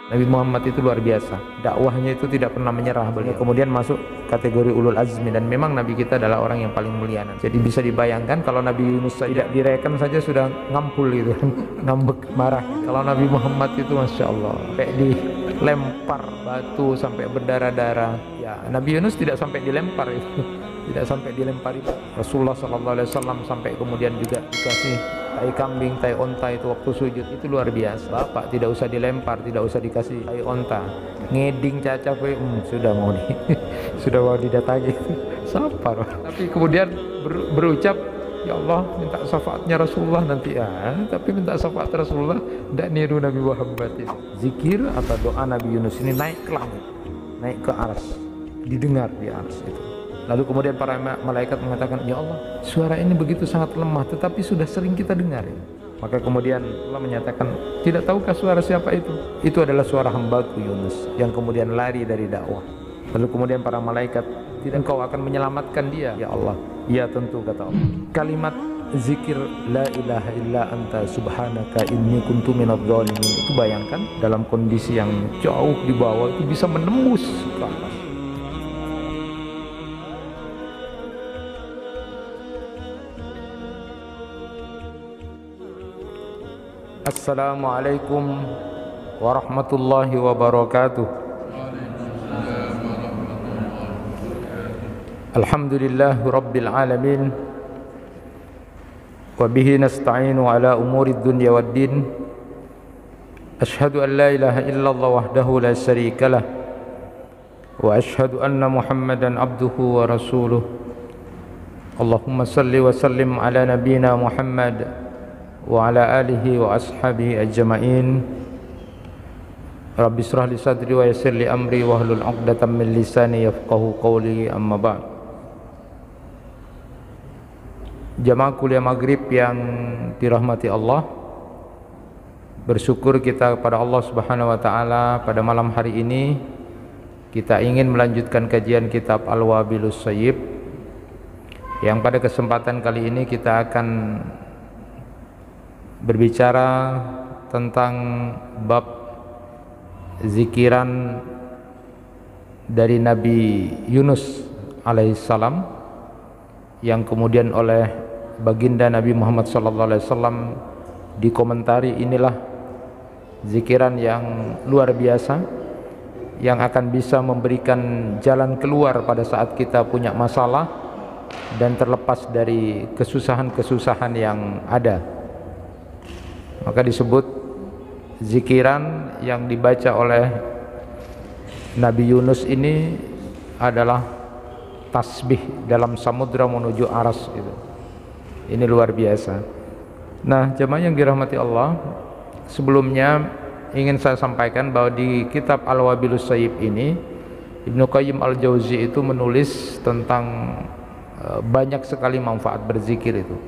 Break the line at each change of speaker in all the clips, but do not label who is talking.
Nabi Muhammad itu luar biasa, dakwahnya itu tidak pernah menyerah. Beliau kemudian masuk kategori ulul azmi, dan memang Nabi kita adalah orang yang paling mulia. Jadi bisa dibayangkan kalau Nabi Yunus tidak direken saja sudah ngampul gitu kan, ngambek, marah. Kalau Nabi Muhammad itu Masya Allah, sampai dilempar batu sampai berdarah-darah. Ya, Nabi Yunus tidak sampai dilempar itu, tidak sampai dilempar itu. Rasulullah SAW sampai kemudian juga dikasih tai kambing, tai onta itu waktu sujud, itu luar biasa. Bapak tidak usah dilempar, tidak usah dikasih tai onta, ngeding caca sudah mau sudah mau didatangi, sabar. Tapi kemudian berucap, ya Allah minta syafaatnya Rasulullah nanti ya, tapi minta syafaat Rasulullah tidak niru Nabi Muhammad itu. Zikir atau doa Nabi Yunus ini naik ke langit, naik ke arsy, didengar di arsy itu. Lalu kemudian para malaikat mengatakan, ya Allah, suara ini begitu sangat lemah, tetapi sudah sering kita dengar. Maka kemudian Allah menyatakan, tidak tahukah suara siapa itu? Itu adalah suara hambaku Yunus, yang kemudian lari dari dakwah. Lalu kemudian para malaikat, tidak engkau akan menyelamatkan dia? Ya Allah, ya tentu, kata Allah. Kalimat zikir la ilaha illa anta subhanaka inni kuntu minadh dhalimin, itu bayangkan dalam kondisi yang jauh di bawah itu bisa menembus ke atas. Assalamualaikum warahmatullahi wabarakatuh. Alhamdulillahi rabbil alamin, wa bihi nasta'inu ala umurid dunya waddin. Ashhadu an la ilaha illallah wahdahu la syarika lah, wa ashhadu anna Muhammadan abduhu wa rasuluh. Allahumma salli wa sallim ala nabiyyina Muhammad wa ala alihi wa ashabihi ajma'in. Rabbi shrah li sadri wa yassir li amri wahlul 'uqdatam min lisani yafqahu qawli, amma ba'd. Jamaah kuliah maghrib yang dirahmati Allah, bersyukur kita kepada Allah Subhanahu wa taala pada malam hari ini kita ingin melanjutkan kajian kitab Al-Wabilus Shayyib, yang pada kesempatan kali ini kita akan berbicara tentang bab zikiran dari Nabi Yunus alaihissalam, yang kemudian oleh baginda Nabi Muhammad SAW dikomentari, inilah zikiran yang luar biasa yang akan bisa memberikan jalan keluar pada saat kita punya masalah dan terlepas dari kesusahan-kesusahan yang ada. Maka disebut zikiran yang dibaca oleh Nabi Yunus ini adalah tasbih dalam samudra menuju aras itu. Ini luar biasa. Nah, jemaah yang dirahmati Allah, sebelumnya ingin saya sampaikan bahwa di kitab Al-Wabilus Shayyib ini Ibnu Qayyim Al-Jauzi itu menulis tentang banyak sekali manfaat berzikir itu.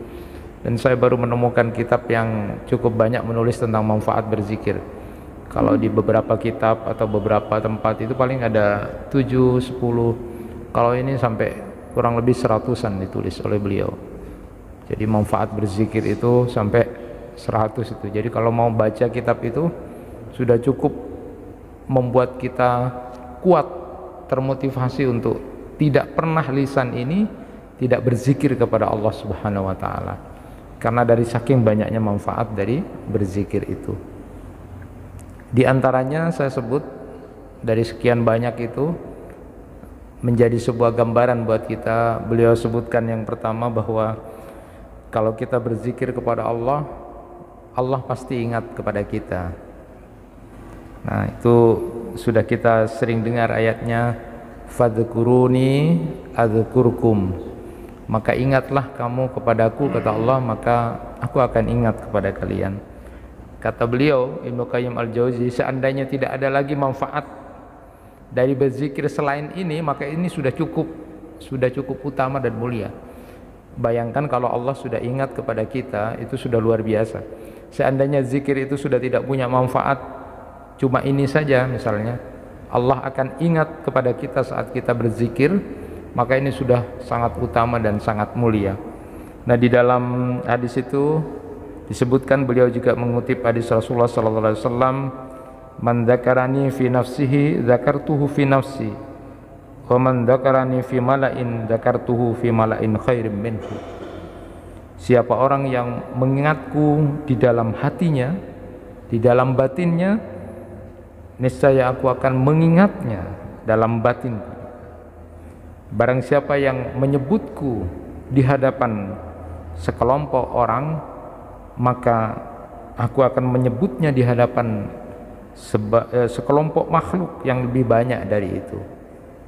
Dan saya baru menemukan kitab yang cukup banyak menulis tentang manfaat berzikir. Kalau di beberapa kitab atau beberapa tempat itu paling ada 7, 10, kalau ini sampai kurang lebih 100-an ditulis oleh beliau. Jadi manfaat berzikir itu sampai 100 itu. Jadi kalau mau baca kitab itu sudah cukup membuat kita kuat, termotivasi untuk tidak pernah lisan ini tidak berzikir kepada Allah Subhanahu wa taala. Karena dari saking banyaknya manfaat dari berzikir itu. Di antaranya saya sebut dari sekian banyak itu menjadi sebuah gambaran buat kita. Beliau sebutkan yang pertama bahwa kalau kita berzikir kepada Allah, Allah pasti ingat kepada kita. Nah, itu sudah kita sering dengar ayatnya, fadhkuruni adzkurkum. Maka ingatlah kamu kepadaku, kata Allah, maka aku akan ingat kepada kalian. Kata beliau Ibnu Qayyim Al-Jauzi, seandainya tidak ada lagi manfaat dari berzikir selain ini, maka ini sudah cukup utama dan mulia. Bayangkan kalau Allah sudah ingat kepada kita, itu sudah luar biasa. Seandainya zikir itu sudah tidak punya manfaat, cuma ini saja misalnya, Allah akan ingat kepada kita saat kita berzikir, maka ini sudah sangat utama dan sangat mulia. Nah, di dalam hadis itu disebutkan, beliau juga mengutip hadis Rasulullah sallallahu alaihi wasallam, "Man dzakarani fi nafsihi dzakartuhu fi nafsi, wa man dzakarani fi mala'in dzakartuhu fi mala'in khairim minhu." Siapa orang yang mengingatku di dalam hatinya, di dalam batinnya, niscaya aku akan mengingatnya dalam batinku. Barang siapa yang menyebutku di hadapan sekelompok orang, maka aku akan menyebutnya di hadapan sekelompok makhluk yang lebih banyak dari itu.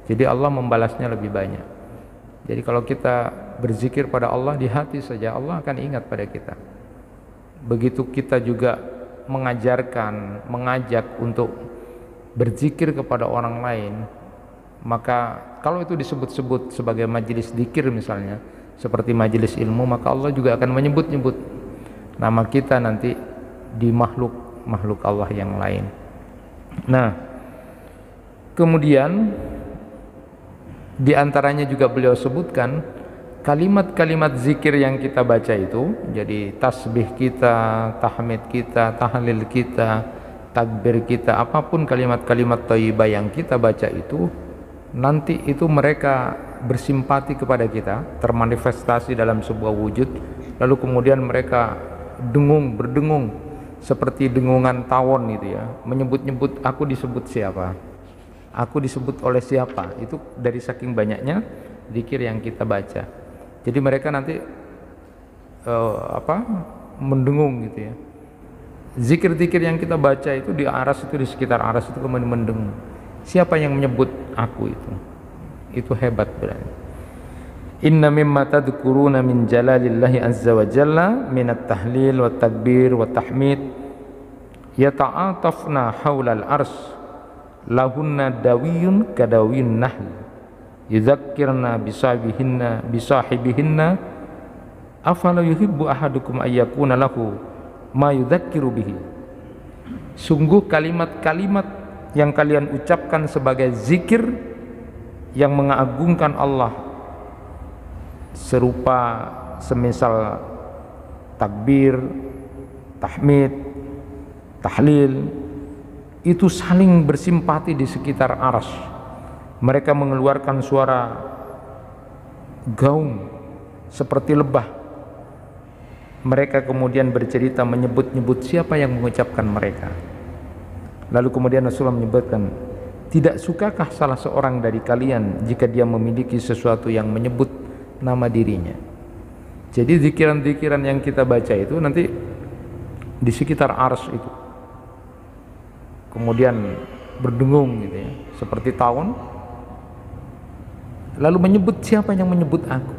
Jadi Allah membalasnya lebih banyak. Jadi kalau kita berzikir pada Allah di hati saja, Allah akan ingat pada kita. Begitu kita juga mengajarkan, mengajak untuk berzikir kepada orang lain, maka kalau itu disebut-sebut sebagai majelis zikir misalnya, seperti majelis ilmu, maka Allah juga akan menyebut-nyebut nama kita nanti di makhluk Allah yang lain. Nah, kemudian di antaranya juga beliau sebutkan kalimat-kalimat zikir yang kita baca itu, jadi tasbih kita, tahmid kita, tahlil kita, takbir kita, apapun kalimat-kalimat thayyibah yang kita baca itu, nanti itu mereka bersimpati kepada kita, termanifestasi dalam sebuah wujud, lalu kemudian mereka berdengung seperti dengungan tawon itu ya, menyebut-nyebut, aku disebut siapa, aku disebut oleh siapa, itu dari saking banyaknya zikir yang kita baca. Jadi mereka nanti mendengung gitu ya. Zikir-zikir yang kita baca itu di aras itu, di sekitar aras itu kemudian mendengung. Siapa yang menyebut aku itu? Itu hebat berarti. Inna mimma tadhkuruna min jalalillahi azza wa jalla minat tahlil wa takbir wa tahmid yata'atafna hawlal ars lahunna dawiyun kadawiyun nahl yudzakkirna bisahibihinna afala yuhibbu ahadukum ayyakuna lahu ma yudzakiru bihi. Sungguh kalimat-kalimat yang kalian ucapkan sebagai zikir yang mengagungkan Allah, serupa semisal takbir, tahmid, tahlil, itu saling bersimpati di sekitar arsy. Mereka mengeluarkan suara gaung seperti lebah. Mereka kemudian bercerita, menyebut-nyebut siapa yang mengucapkan mereka. Lalu kemudian Rasulullah menyebutkan, tidak sukakah salah seorang dari kalian jika dia memiliki sesuatu yang menyebut nama dirinya. Jadi zikiran-zikiran yang kita baca itu nanti di sekitar arsy itu kemudian berdengung gitu ya, seperti tawon, lalu menyebut siapa yang menyebut aku.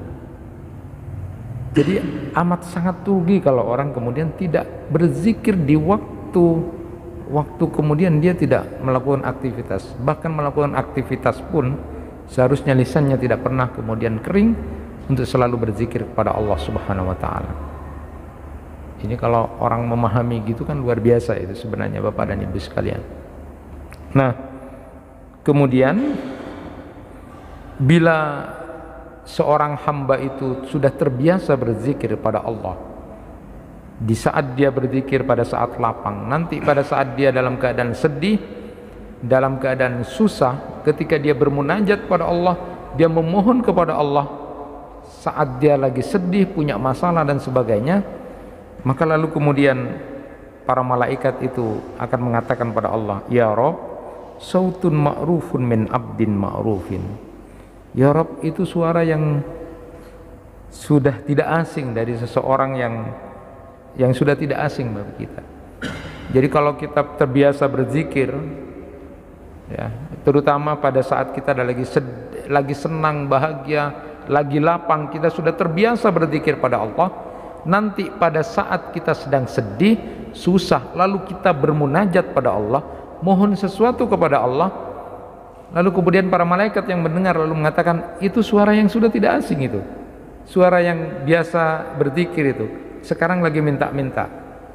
Jadi amat sangat rugi kalau orang kemudian tidak berzikir di waktu kemudian dia tidak melakukan aktivitas. Bahkan melakukan aktivitas pun seharusnya lisannya tidak pernah kemudian kering untuk selalu berzikir kepada Allah Subhanahu wa taala. Ini kalau orang memahami gitu kan luar biasa itu sebenarnya Bapak dan Ibu sekalian. Nah, kemudian bila seorang hamba itu sudah terbiasa berzikir pada Allah, di saat dia berzikir pada saat lapang, nanti pada saat dia dalam keadaan sedih, dalam keadaan susah, ketika dia bermunajat pada Allah, dia memohon kepada Allah, saat dia lagi sedih, punya masalah dan sebagainya, maka lalu kemudian para malaikat itu akan mengatakan pada Allah, ya Rabb, sautun ma'rufun min abdin ma'rufin. Ya Rabb, itu suara yang sudah tidak asing dari seseorang yang sudah tidak asing bagi kita. Jadi kalau kita terbiasa berzikir ya, terutama pada saat kita lagi senang, bahagia, lagi lapang, kita sudah terbiasa berzikir pada Allah, nanti pada saat kita sedang sedih, susah, lalu kita bermunajat pada Allah, mohon sesuatu kepada Allah, lalu kemudian para malaikat yang mendengar lalu mengatakan, itu suara yang sudah tidak asing, itu suara yang biasa berzikir itu, sekarang lagi minta-minta,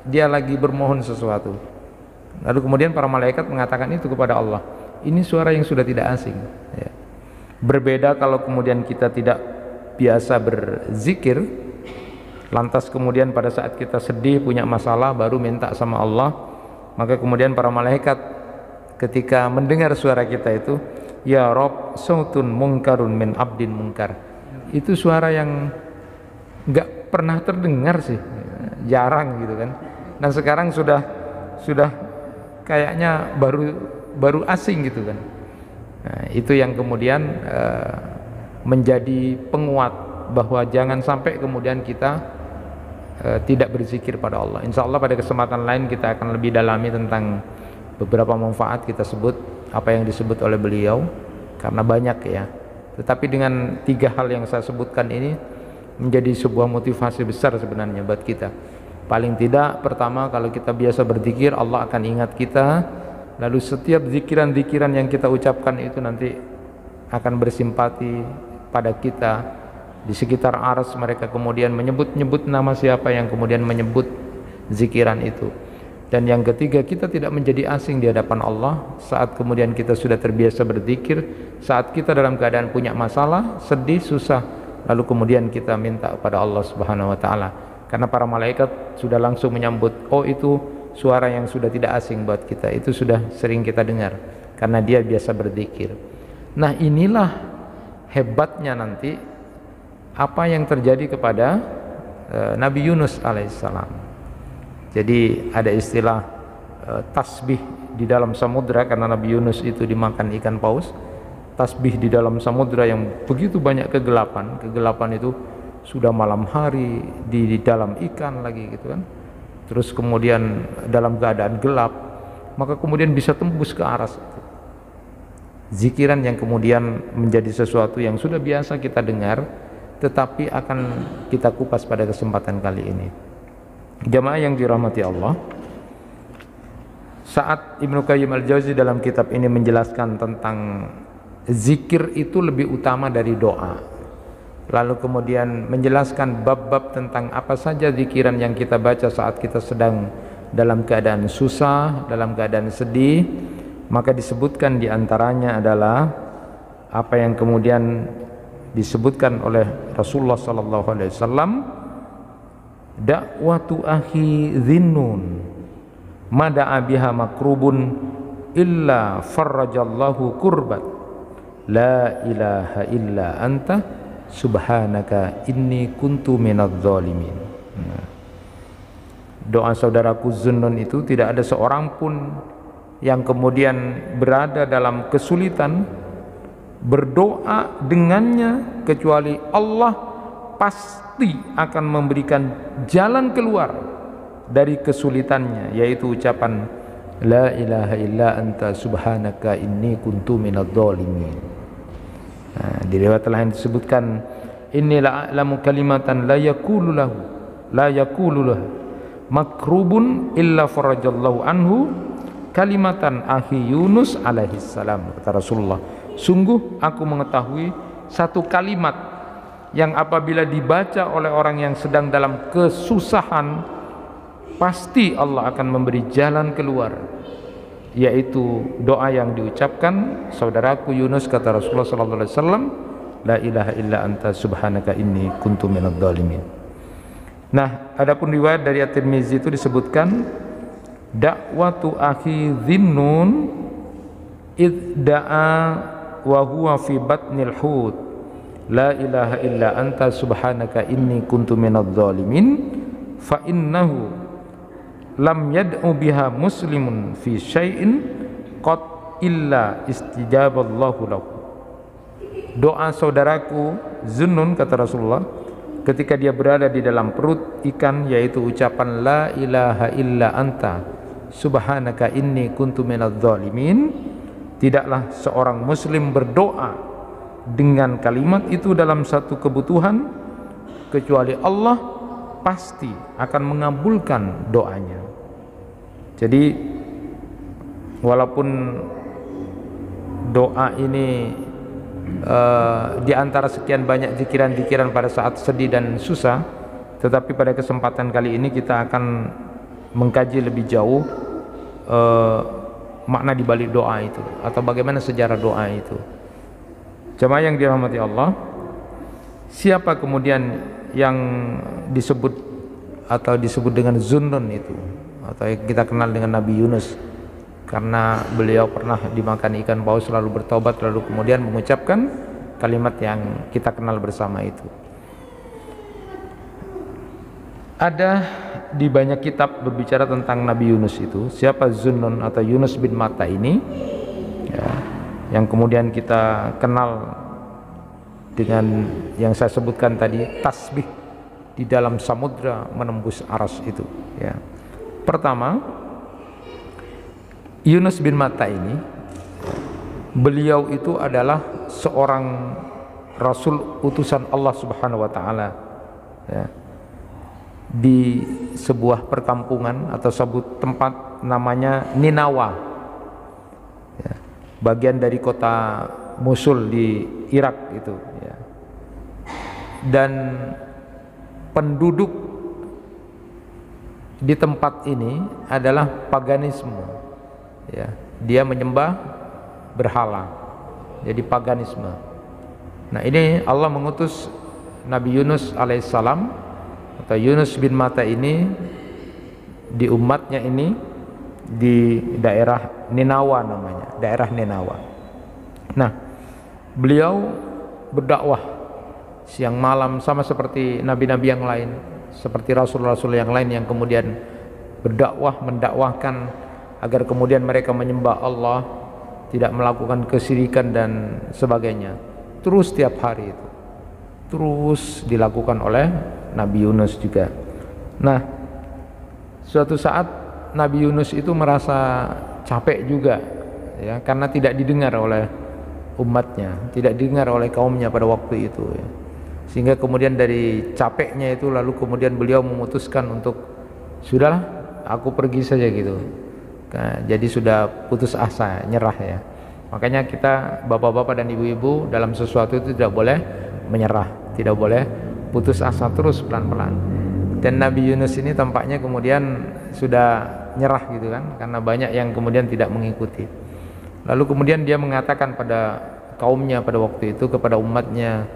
dia lagi bermohon sesuatu. Lalu kemudian para malaikat mengatakan itu kepada Allah, ini suara yang sudah tidak asing ya. Berbeda kalau kemudian kita tidak biasa berzikir, lantas kemudian pada saat kita sedih, punya masalah, baru minta sama Allah, maka kemudian para malaikat ketika mendengar suara kita itu, ya Rob sautun mungkarun min abdin mungkar, itu suara yang nggak pernah terdengar sih, jarang gitu kan. Dan sekarang sudah kayaknya baru asing gitu kan. Nah, itu yang kemudian menjadi penguat bahwa jangan sampai kemudian kita tidak berzikir pada Allah. Insya Allah pada kesempatan lain kita akan lebih dalami tentang beberapa manfaat kita sebut apa yang disebut oleh beliau, karena banyak ya. Tetapi dengan 3 hal yang saya sebutkan ini menjadi sebuah motivasi besar sebenarnya buat kita. Paling tidak pertama, kalau kita biasa berzikir, Allah akan ingat kita. Lalu setiap zikiran-zikiran yang kita ucapkan itu nanti akan bersimpati pada kita. Di sekitar aras mereka kemudian menyebut-nyebut nama siapa yang kemudian menyebut zikiran itu. Dan yang ketiga, kita tidak menjadi asing di hadapan Allah saat kemudian kita sudah terbiasa berzikir, saat kita dalam keadaan punya masalah, sedih, susah, lalu kemudian kita minta kepada Allah Subhanahu wa taala. Karena para malaikat sudah langsung menyambut, oh itu suara yang sudah tidak asing buat kita, itu sudah sering kita dengar karena dia biasa berzikir. Nah, inilah hebatnya nanti apa yang terjadi kepada Nabi Yunus alaihissalam. Jadi ada istilah tasbih di dalam samudra, karena Nabi Yunus itu dimakan ikan paus. Tasbih di dalam samudra yang begitu banyak kegelapan itu sudah malam hari, di dalam ikan lagi gitu kan, terus kemudian dalam keadaan gelap, maka kemudian bisa tembus ke aras itu. Zikiran yang kemudian menjadi sesuatu yang sudah biasa kita dengar, tetapi akan kita kupas pada kesempatan kali ini. Jamaah yang dirahmati Allah, saat Ibnu Qayyim al-Jauzi dalam kitab ini menjelaskan tentang zikir itu lebih utama dari doa, lalu kemudian menjelaskan bab-bab tentang apa saja zikiran yang kita baca saat kita sedang dalam keadaan susah, dalam keadaan sedih, maka disebutkan diantaranya adalah apa yang kemudian disebutkan oleh Rasulullah SAW, dakwatu akhi Dhinnun mada'a biha makrubun illa farrajallahu kurbat la ilaha illa anta subhanaka inni kuntu minadz zalimin. Doa saudaraku Dhunnun itu tidak ada seorang pun yang kemudian berada dalam kesulitan berdoa dengannya kecuali Allah pasti akan memberikan jalan keluar dari kesulitannya, yaitu ucapan la ilaha illa anta subhanaka inni kuntu minadz zalimin. Nah, di riwayat lain disebutkan inni la'alamu kalimatan la yaqulu lahu makrubun illa farajallahu anhu kalimatan akhi Yunus alaihi salam. Kata Rasulullah, sungguh aku mengetahui satu kalimat yang apabila dibaca oleh orang yang sedang dalam kesusahan, pasti Allah akan memberi jalan keluar, yaitu doa yang diucapkan saudaraku Yunus, kata Rasulullah sallallahu alaihi wasallam, la ilaha illa anta subhanaka inni kuntu minadz zalimin. Nah, adapun riwayat dari At-Tirmizi itu disebutkan dakwatu akhi Dhinnun idda'a wa huwa fi batnil hut la ilaha illa anta subhanaka inni kuntu minadz zalimin fa innahu lam yad'u biha muslimun fi syai'in qad illa istijaballahu lahu. Doa saudaraku Dhunnun, kata Rasulullah, ketika dia berada di dalam perut ikan, yaitu ucapan la ilaha illa anta subhanaka inni kuntu minadz zalimin, tidaklah seorang muslim berdoa dengan kalimat itu dalam satu kebutuhan kecuali Allah pasti akan mengabulkan doanya. Jadi walaupun doa ini di antara sekian banyak zikiran-zikiran pada saat sedih dan susah, tetapi pada kesempatan kali ini kita akan mengkaji lebih jauh makna di balik doa itu atau bagaimana sejarah doa itu. Jemaah yang dirahmati Allah, siapa kemudian yang disebut atau disebut dengan Zunnun itu, atau yang kita kenal dengan Nabi Yunus, karena beliau pernah dimakan ikan paus lalu bertobat lalu kemudian mengucapkan kalimat yang kita kenal bersama itu. Ada di banyak kitab berbicara tentang Nabi Yunus itu. Siapa Zunnun atau Yunus bin Matta ini ya, yang kemudian kita kenal dengan yang saya sebutkan tadi, tasbih di dalam samudra menembus aras itu ya. Pertama, Yunus bin Matta ini, beliau itu adalah seorang rasul utusan Allah Subhanahu wa taala ya, di sebuah perkampungan atau sebuah tempat namanya Ninawa ya, bagian dari kota Mosul di Irak itu ya. Dan penduduk di tempat ini adalah paganisme ya, dia menyembah berhala, jadi paganisme. Nah, ini Allah mengutus Nabi Yunus alaihissalam atau Yunus bin Matta ini di umatnya ini di daerah Ninawa namanya, daerah Ninawa. Nah, beliau berdakwah siang malam sama seperti nabi-nabi yang lain, seperti rasul-rasul yang lain yang kemudian berdakwah, mendakwahkan agar kemudian mereka menyembah Allah, tidak melakukan kesyirikan dan sebagainya. Terus setiap hari itu terus dilakukan oleh Nabi Yunus juga. Nah, suatu saat Nabi Yunus itu merasa capek juga ya, karena tidak didengar oleh umatnya, tidak didengar oleh kaumnya pada waktu itu ya. Sehingga kemudian dari capeknya itu lalu kemudian beliau memutuskan untuk sudahlah, aku pergi saja gitu. Nah, jadi sudah putus asa, nyerah ya. Makanya kita bapak-bapak dan ibu-ibu dalam sesuatu itu tidak boleh menyerah, tidak boleh putus asa, terus pelan-pelan. Dan Nabi Yunus ini tampaknya kemudian sudah nyerah gitu kan, karena banyak yang kemudian tidak mengikuti. Lalu kemudian dia mengatakan pada kaumnya pada waktu itu, kepada umatnya,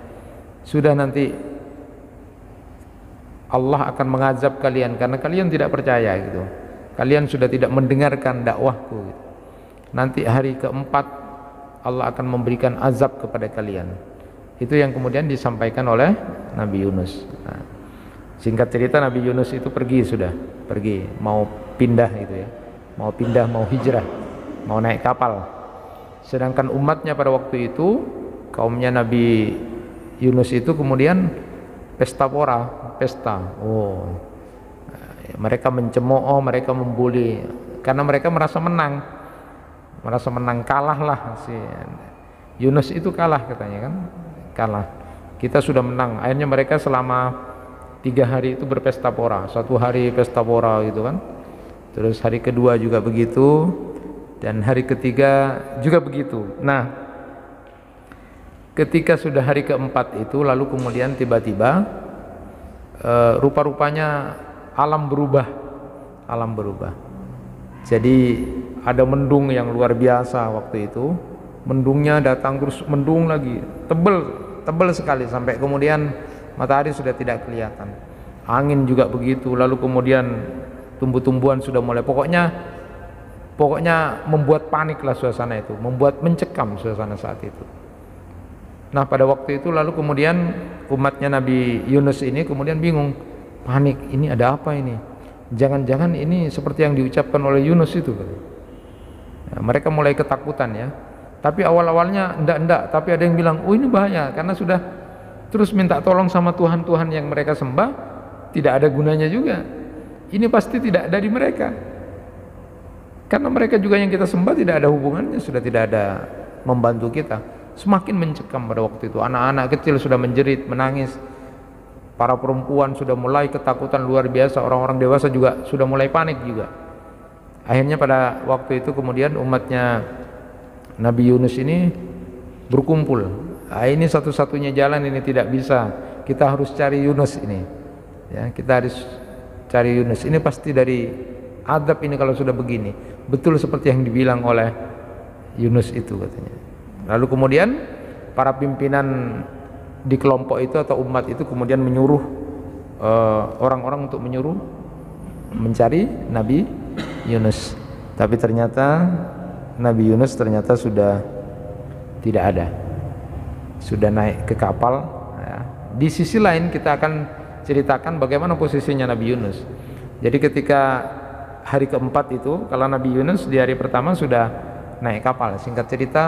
sudah nanti Allah akan mengazab kalian karena kalian tidak percaya gitu. Kalian sudah tidak mendengarkan dakwahku gitu. Nanti hari keempat Allah akan memberikan azab kepada kalian. Itu yang kemudian disampaikan oleh Nabi Yunus. Nah, singkat cerita Nabi Yunus itu pergi, sudah pergi, mau pindah gitu ya, mau pindah, mau hijrah, mau naik kapal. Sedangkan umatnya pada waktu itu, kaumnya Nabi Yunus itu kemudian pesta pora, pesta. Oh, mereka mencemooh, mereka membuli, karena mereka merasa menang, kalah lah si Yunus itu, kalah katanya kan. Kalah, kita sudah menang. Akhirnya mereka selama 3 hari itu berpesta pora, 1 hari pesta pora gitu kan, terus hari kedua juga begitu, dan hari ketiga juga begitu. Nah, ketika sudah hari keempat itu lalu kemudian tiba-tiba rupa-rupanya alam berubah. Jadi ada mendung yang luar biasa waktu itu. Mendungnya datang terus mendung lagi, tebal sekali sampai kemudian matahari sudah tidak kelihatan. Angin juga begitu, lalu kemudian tumbuh-tumbuhan sudah mulai, pokoknya membuat paniklah suasana itu, membuat mencekam suasana saat itu. Nah, pada waktu itu lalu kemudian umatnya Nabi Yunus ini kemudian bingung, panik, ini ada apa ini? Jangan-jangan ini seperti yang diucapkan oleh Yunus itu. Nah, mereka mulai ketakutan ya. Tapi awal-awalnya enggak, tapi ada yang bilang, oh ini bahaya, karena sudah terus minta tolong sama Tuhan-Tuhan yang mereka sembah, tidak ada gunanya juga. Ini pasti tidak dari mereka, karena mereka juga yang kita sembah tidak ada hubungannya, sudah tidak ada membantu kita. Semakin mencekam pada waktu itu. Anak-anak kecil sudah menjerit, menangis, para perempuan sudah mulai ketakutan luar biasa, orang-orang dewasa juga sudah mulai panik juga. Akhirnya pada waktu itu kemudian umatnya Nabi Yunus ini berkumpul. Nah, ini satu-satunya jalan, ini tidak bisa, kita harus cari Yunus ini ya, kita harus cari Yunus ini, pasti dari adab ini kalau sudah begini. Betul seperti yang dibilang oleh Yunus itu katanya. Lalu kemudian para pimpinan di kelompok itu atau umat itu kemudian menyuruh orang-orang untuk menyuruh mencari Nabi Yunus. Tapi ternyata Nabi Yunus ternyata sudah tidak ada, sudah naik ke kapal ya. Di sisi lain kita akan ceritakan bagaimana posisinya Nabi Yunus. Jadi ketika hari keempat itu, kalau Nabi Yunus di hari pertama sudah naik kapal. Singkat cerita,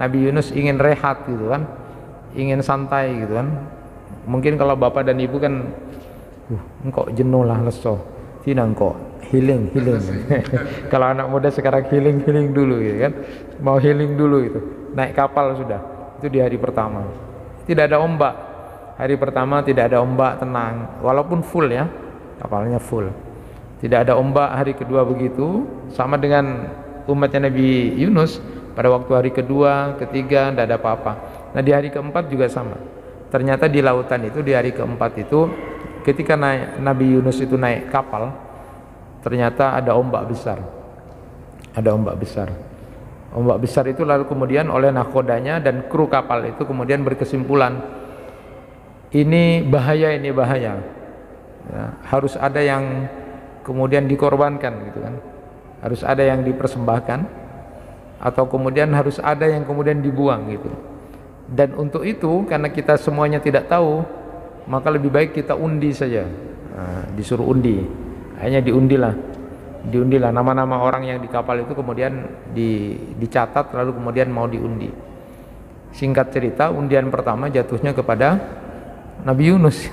Nabi Yunus ingin rehat gitu kan, ingin santai gitu kan. Mungkin kalau bapak dan ibu kan engkau jenuh lah, leso, tidak engkau healing kalau anak muda sekarang healing dulu gitu kan, mau healing dulu itu, naik kapal sudah. Itu di hari pertama, tidak ada ombak. Hari pertama tidak ada ombak, tenang, walaupun full ya, kapalnya full, tidak ada ombak. Hari kedua begitu, sama dengan umatnya Nabi Yunus. Pada waktu hari kedua, ketiga tidak ada apa-apa. Nah di hari keempat juga sama. Ternyata di lautan itu di hari keempat itu, ketika Nabi Yunus itu naik kapal, ternyata ada ombak besar. Ada ombak besar. Ombak besar itu lalu kemudian oleh nahkodanya dan kru kapal itu kemudian berkesimpulan, ini bahaya ya, harus ada yang kemudian dikorbankan gitu kan, harus ada yang dipersembahkan, atau kemudian harus ada yang kemudian dibuang gitu. Dan untuk itu karena kita semuanya tidak tahu, maka lebih baik kita undi saja. Disuruh undi, akhirnya diundilah nama-nama orang yang di kapal itu, kemudian dicatat, lalu kemudian mau diundi. Singkat cerita, undian pertama jatuhnya kepada Nabi Yunus.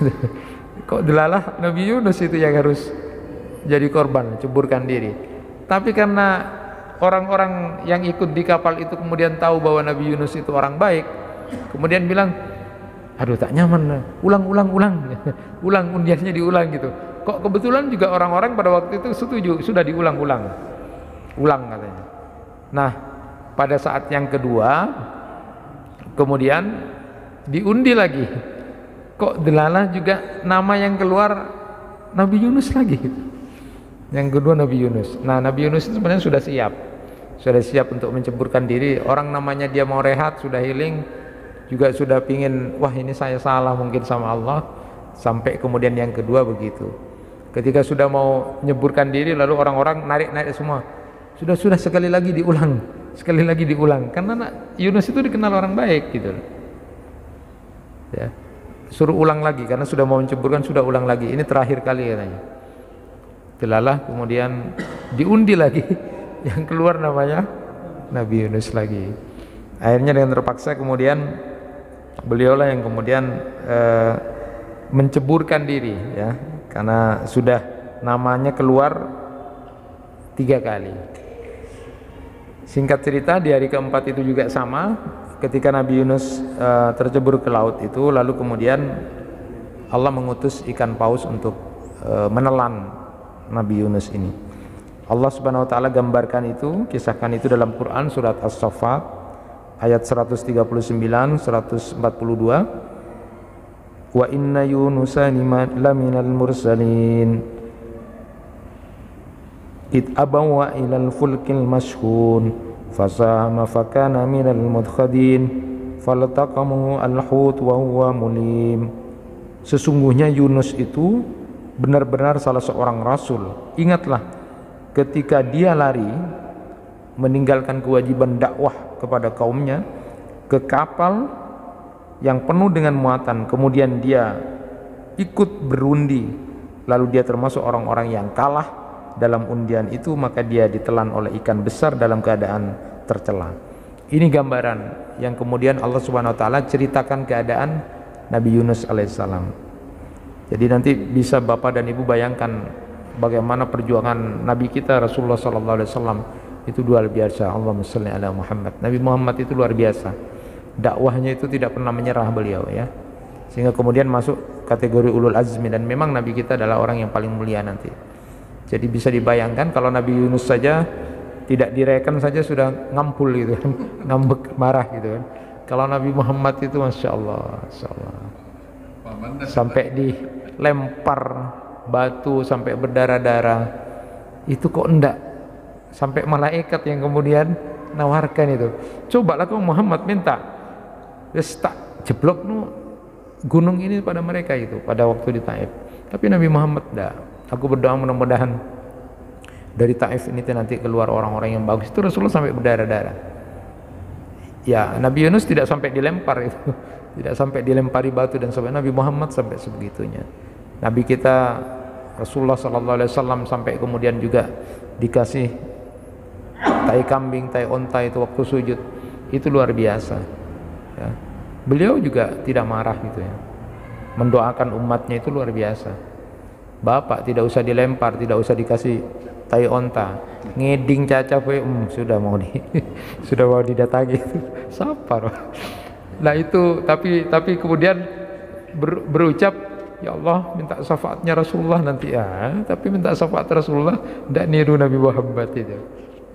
Kok delalah Nabi Yunus itu yang harus jadi korban, ceburkan diri. Tapi karena orang-orang yang ikut di kapal itu kemudian tahu bahwa Nabi Yunus itu orang baik, kemudian bilang, aduh tak nyaman, ulang undiannya diulang gitu. Kok kebetulan juga orang-orang pada waktu itu setuju, sudah diulang katanya. Nah pada saat yang kedua kemudian diundi lagi, kok delalah juga nama yang keluar Nabi Yunus lagi. Yang kedua Nabi Yunus. Nah Nabi Yunus itu sebenarnya sudah siap untuk menceburkan diri. Orang namanya dia mau rehat, sudah healing, juga sudah pingin, wah ini saya salah mungkin sama Allah. Sampai kemudian yang kedua begitu, ketika sudah mau nyeburkan diri, lalu orang-orang narik semua, sudah sekali lagi diulang, karena Yunus itu dikenal orang baik gitu ya. Suruh ulang lagi karena sudah mau menceburkan, sudah ulang lagi, ini terakhir kali katanya. Delalah kemudian diundi lagi, yang keluar namanya Nabi Yunus lagi. Akhirnya dengan terpaksa kemudian beliaulah yang kemudian menceburkan diri ya, karena sudah namanya keluar 3 kali. Singkat cerita di hari keempat itu juga sama, ketika Nabi Yunus tercebur ke laut itu, lalu kemudian Allah mengutus ikan paus untuk menelan Nabi Yunus ini. Allah Subhanahu wa taala gambarkan itu, kisahkan itu dalam Quran surat As-Saffat ayat 139 142. Wa inna Yunusa laminal mursalin id abawa ilal fulkil mashhun fasahama fakana minal mudkhadin faltaqamu al-hut wa huwa mulim. Sesungguhnya Yunus itu benar-benar salah seorang rasul. Ingatlah ketika dia lari meninggalkan kewajiban dakwah kepada kaumnya ke kapal yang penuh dengan muatan, kemudian dia ikut berundi, lalu dia termasuk orang-orang yang kalah dalam undian itu, maka dia ditelan oleh ikan besar dalam keadaan tercela. Ini gambaran yang kemudian Allah Subhanahu wa taala ceritakan keadaan Nabi Yunus alaihissalam. Jadi nanti bisa Bapak dan Ibu bayangkan bagaimana perjuangan Nabi kita Rasulullah sallallahu alaihi wasallam itu luar biasa. Allahumma shalli ala Muhammad. Nabi Muhammad itu luar biasa. Dakwahnya itu tidak pernah menyerah beliau ya. Sehingga kemudian masuk kategori ulul azmi, dan memang Nabi kita adalah orang yang paling mulia nanti. Jadi bisa dibayangkan kalau Nabi Yunus saja tidak direken saja sudah ngampul gitu kan, ngambek marah gitu kan. Kalau Nabi Muhammad itu Masya Allah sampai dilempar batu sampai berdarah-darah, Itu kok enggak, sampai malaikat yang kemudian nawarkan itu. Cobalah kau Muhammad minta, terus tak jeblok nu gunung ini pada mereka itu pada waktu di Taif. Tapi Nabi Muhammad enggak. Aku berdoa mudah-mudahan dari Taif ini nanti keluar orang-orang yang bagus. Itu Rasulullah sampai berdarah-darah. Ya, Nabi Yunus tidak sampai dilempar itu, tidak sampai dilempari batu dan sampai Nabi Muhammad sampai sebegitunya. Nabi kita Rasulullah sallallahu alaihi wasallam sampai kemudian juga dikasih tai kambing, tai onta itu waktu sujud. Itu luar biasa. Ya. Beliau juga tidak marah gitu ya. Mendoakan umatnya itu luar biasa. Bapak tidak usah dilempar, tidak usah dikasih tai onta, ngeding caca sudah mau sudah mau didatangi. Sabar. Nah itu tapi kemudian berucap, ya Allah minta syafaatnya Rasulullah nanti ya. Tapi minta syafaat Rasulullah tidak niru Nabi Muhammad itu.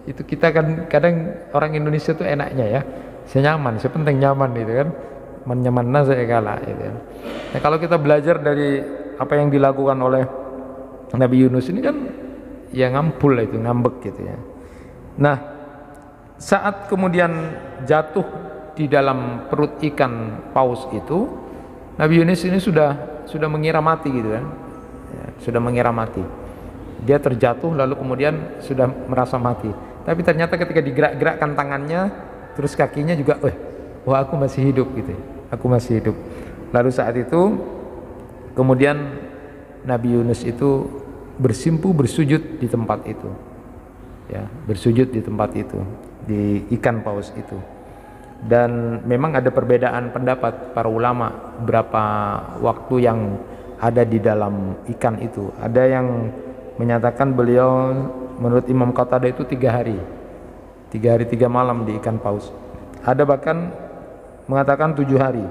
Itu kita kan kadang orang Indonesia tuh enaknya ya, senyaman, sepenting nyaman gitu kan, menyamanna saya kalah gitu. Nah kalau kita belajar dari apa yang dilakukan oleh Nabi Yunus ini kan ya ngampul itu, ngambek gitu ya. Nah saat kemudian jatuh di dalam perut ikan paus itu, Nabi Yunus ini sudah mengira mati gitu kan ya, sudah mengira mati. Dia terjatuh lalu kemudian sudah merasa mati, tapi ternyata ketika digerak-gerakkan tangannya terus kakinya juga wah aku masih hidup gitu ya. Aku masih hidup. Lalu saat itu kemudian Nabi Yunus itu bersimpuh bersujud di tempat itu ya, bersujud di tempat itu, di ikan paus itu. Dan memang ada perbedaan pendapat para ulama berapa waktu yang ada di dalam ikan itu. Ada yang menyatakan beliau menurut Imam Qatadah itu 3 hari 3 malam di ikan paus. Ada bahkan mengatakan 7 hari.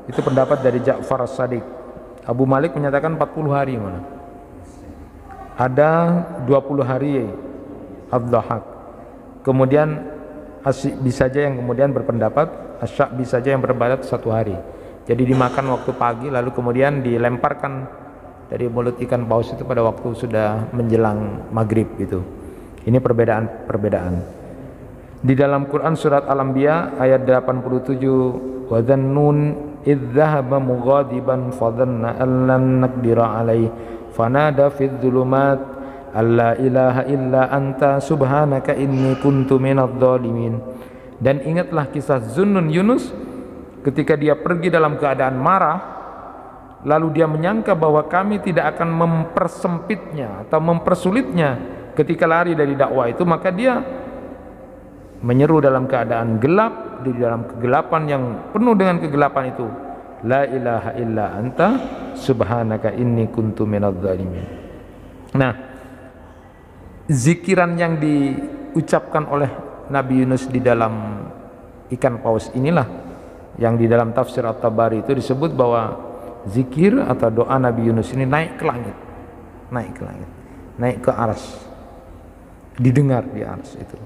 Itu pendapat dari Ja'far As-Sadiq. Abu Malik menyatakan 40 hari mana. Ada 20 hari Ad-Dhahak. Kemudian As-Syi'bi saja yang kemudian berpendapat, Asy-Sya'bi saja yang berpendapat 1 hari. Jadi dimakan waktu pagi lalu kemudian dilemparkan dari mulut ikan paus itu pada waktu sudah menjelang maghrib gitu. Ini perbedaan. Di dalam Quran surat Al-Anbiya ayat 87, wa dhannun idz dhahaba mughadiban fa dhanna an lan naqdira alaihi fanada fidz dzulumat alla ilaha illa anta subhanaka inni kuntu minadh dhalimin. Dan ingatlah kisah Zunnun Yunus ketika dia pergi dalam keadaan marah, lalu dia menyangka bahwa kami tidak akan mempersempitnya atau mempersulitnya ketika lari dari dakwah itu, maka dia menyeru dalam keadaan gelap, di dalam kegelapan yang penuh dengan kegelapan itu, la ilaha illa anta subhanaka inni kuntu minadh dhalimin. Nah, zikiran yang diucapkan oleh Nabi Yunus di dalam ikan paus inilah yang di dalam tafsir At-Tabari itu disebut bahwa zikir atau doa Nabi Yunus ini naik ke langit, naik ke arsy, didengar di arsy itu.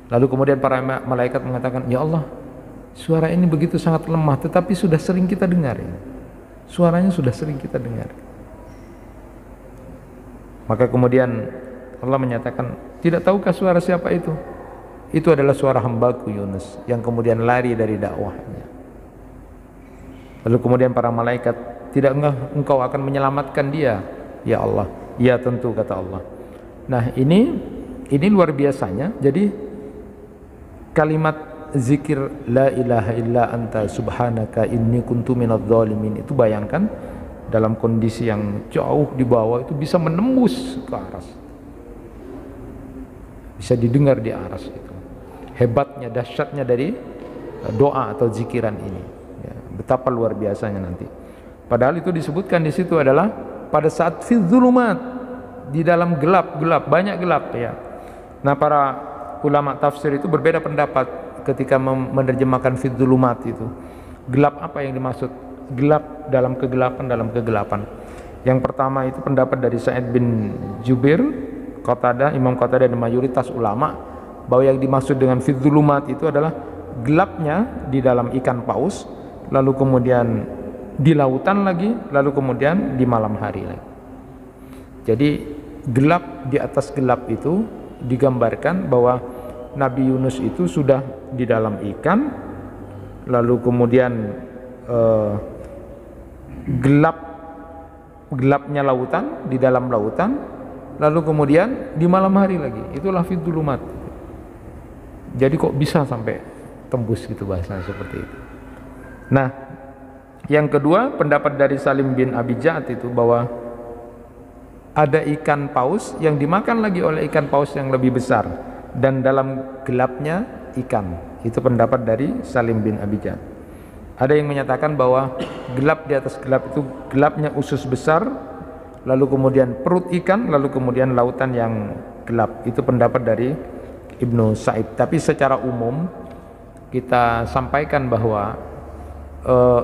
Lalu kemudian para malaikat mengatakan, ya Allah, suara ini begitu sangat lemah, tetapi sudah sering kita dengar ya. Suaranya sudah sering kita dengar. Maka kemudian Allah menyatakan, tidak tahukah suara siapa itu? Itu adalah suara hambaku Yunus yang kemudian lari dari dakwahnya. Lalu kemudian para malaikat, tidak engkau akan menyelamatkan dia? Ya Allah, ya tentu, kata Allah. Nah ini luar biasanya. Jadi kalimat zikir la ilaha illa anta subhanaka inni kuntu minadh dhalimin itu, bayangkan dalam kondisi yang jauh di bawah itu bisa menembus ke arsy, bisa didengar di arsy itu. Hebatnya, dahsyatnya dari doa atau zikiran ini ya, betapa luar biasanya nanti. Padahal itu disebutkan di situ adalah pada saat fi dzulumat, di dalam gelap, banyak gelap ya. Nah para ulama tafsir itu berbeda pendapat ketika menerjemahkan fi dzulumat itu. Gelap apa yang dimaksud? Gelap dalam kegelapan. Yang pertama itu pendapat dari Sa'id bin Jubair, Qatadah, Imam Qatadah dan mayoritas ulama, bahwa yang dimaksud dengan fi dzulumat itu adalah gelapnya di dalam ikan paus, lalu kemudian di lautan lagi, lalu kemudian di malam hari lagi. Jadi gelap di atas gelap itu digambarkan bahwa Nabi Yunus itu sudah di dalam ikan, lalu kemudian gelapnya lautan, di dalam lautan, lalu kemudian di malam hari lagi, itulah fidulumat. Jadi kok bisa sampai tembus gitu bahasanya seperti itu. Nah, yang kedua pendapat dari Salim bin Abi Ja'ad itu bahwa ada ikan paus yang dimakan lagi oleh ikan paus yang lebih besar dan dalam gelapnya ikan. Itu pendapat dari Salim bin Abi Ja'ad. Ada yang menyatakan bahwa gelap di atas gelap itu gelapnya usus besar, lalu kemudian perut ikan, lalu kemudian lautan yang gelap. Itu pendapat dari Ibnu Sa'id. Tapi secara umum kita sampaikan bahwa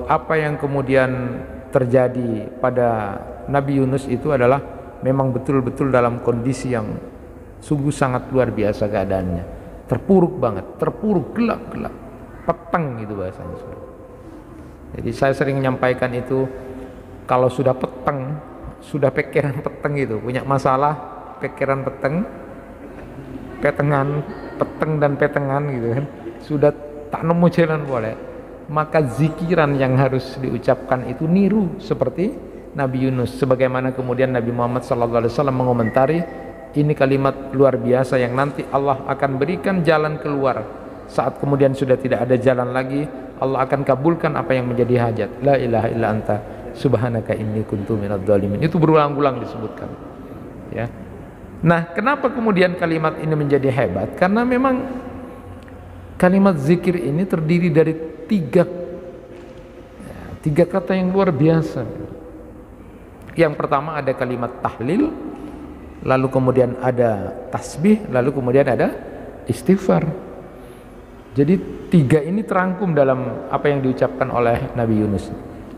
apa yang kemudian terjadi pada Nabi Yunus itu adalah memang betul-betul dalam kondisi yang sungguh sangat luar biasa keadaannya, terpuruk banget, terpuruk, gelap-gelap, peteng gitu bahasanya. Jadi saya sering menyampaikan itu, kalau sudah peteng, sudah pikiran peteng gitu, punya masalah pikiran peteng, peteng dan petengan gitu kan, sudah tak nemu jalan boleh, maka zikiran yang harus diucapkan itu niru seperti Nabi Yunus, sebagaimana kemudian Nabi Muhammad SAW mengomentari, ini kalimat luar biasa yang nanti Allah akan berikan jalan keluar saat kemudian sudah tidak ada jalan lagi. Allah akan kabulkan apa yang menjadi hajat. La ilaha illa anta subhanaka inni kuntu minadz dzalimin. Itu berulang-ulang disebutkan, ya. Nah, kenapa kemudian kalimat ini menjadi hebat? Karena memang kalimat zikir ini terdiri dari tiga kata yang luar biasa. Yang pertama ada kalimat tahlil, lalu kemudian ada tasbih, lalu kemudian ada istighfar. Jadi tiga ini terangkum dalam apa yang diucapkan oleh Nabi Yunus.